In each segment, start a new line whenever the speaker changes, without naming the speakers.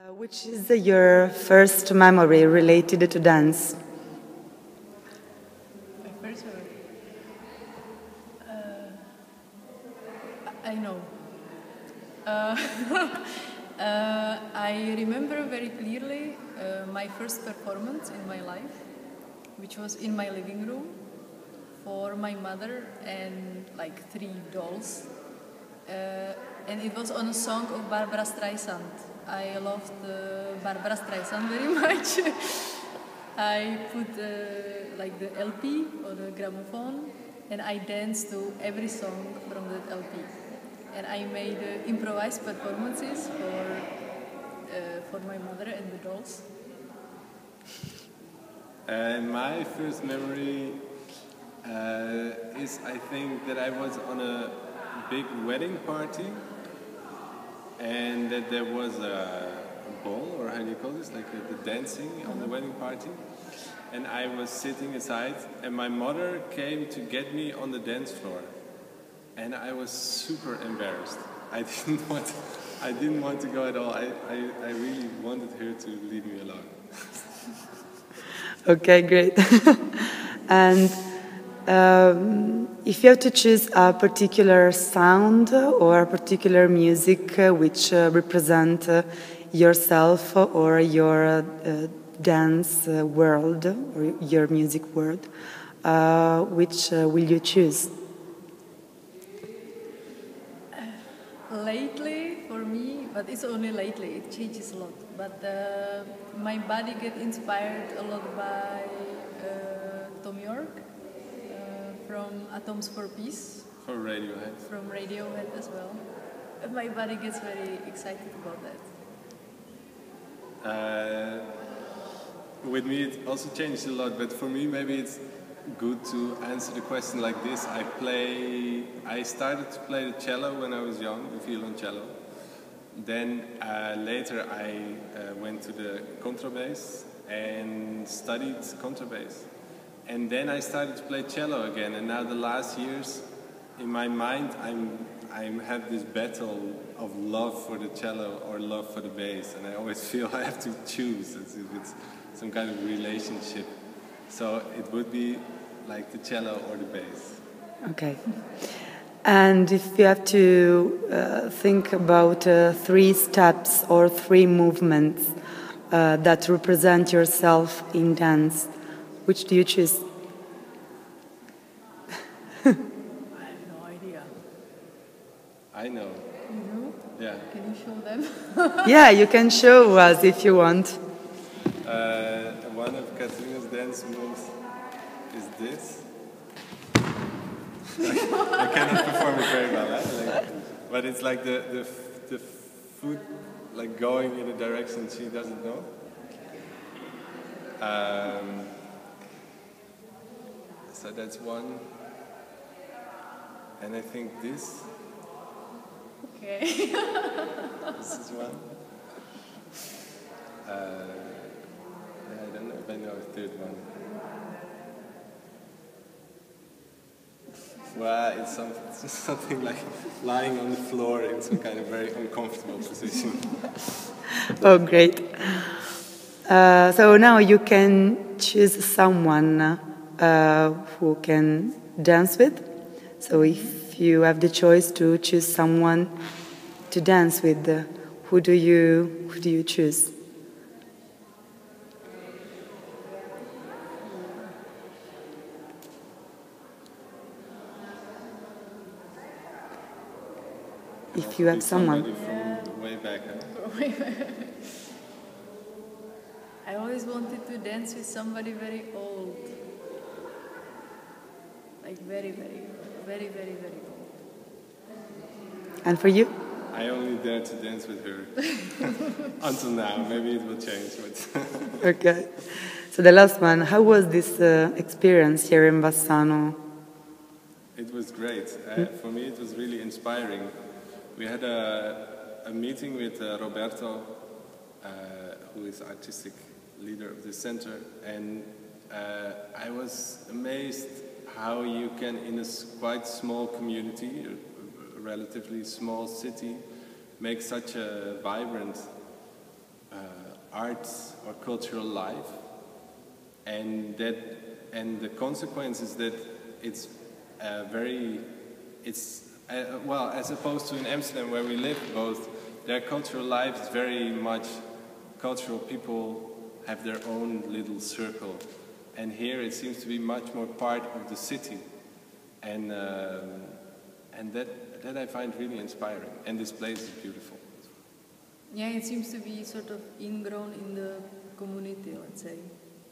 Which is your first memory related to dance?
My first memory? I know. I remember very clearly my first performance in my life, which was in my living room for my mother and like 3 dolls. And it was on a song of Barbara Streisand. I loved Barbara Streisand very much. I put like the LP or the gramophone, and I danced to every song from that LP. And I made improvised performances for my mother and the dolls.
My first memory is, I think, that I was on a big wedding party, and that there was a ball, or how do you call this, like the dancing on the wedding party, and I was sitting aside, and my mother came to get me on the dance floor, and I was super embarrassed. I didn't want to go at all. I really wanted her to leave me alone.
Okay, great. And if you have to choose a particular sound or a particular music which represent yourself or your dance world or your music world, which will you choose?
Lately, for me, but it's only lately, it changes a lot. But my body gets inspired a lot by Tom York from Atoms for Peace.
For Radiohead.
From Radiohead as well. My body gets very excited about that.
With me it also changed a lot, but for me maybe it's good to answer the question like this. I started to play the cello when I was young, the violoncello. Then later I went to the contrabass and studied contrabass. And then I started to play cello again, and now the last years, in my mind, I have this battle of love for the cello or love for the bass, and I always feel I have to choose as if it's some kind of relationship. So it would be like the cello or the bass.
Okay. And if you have to think about 3 steps or 3 movements that represent yourself in dance, which do you choose?
I have no idea.
I know.
You know?
Yeah.
Can you show them?
Yeah, you can show us if you want.
One of Katerina's dance moves is this. I cannot perform it very well, but it's like the foot like going in a direction she doesn't know. So that's one, and I think this.
Okay.
This is one. I don't know if I know a third one. Well, it's something like lying on the floor in some kind of very uncomfortable position.
Oh, great. So now you can choose someone who can dance with. So if you have the choice to choose someone to dance with, who do you choose? If you have someone.
From way back.
I always wanted to dance with somebody very old. Like very, very, very, very, very old.
And for you?
I only dare to dance with her. Until now. Maybe it will change. But
Okay. So the last one, how was this experience here in Bassano?
It was great. For me it was really inspiring. We had a meeting with Roberto, who is artistic leader of the center, and I was amazed how you can, in a quite small community, a relatively small city, make such a vibrant arts or cultural life, and the consequence is that it's well, as opposed to in Amsterdam where we live, both their cultural life is very much cultural people have their own little circle, and here it seems to be much more part of the city, and that I find really inspiring, and this place is beautiful.
Yeah, it seems to be sort of ingrown in the community, let's say,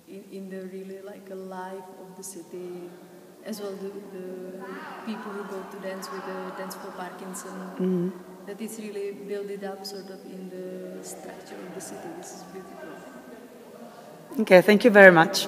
in the really like a life of the city, as well the people who go to dance with the Dance for Parkinson, that it's really built it up sort of in the structure of the city. This is beautiful.
Okay, thank you very much.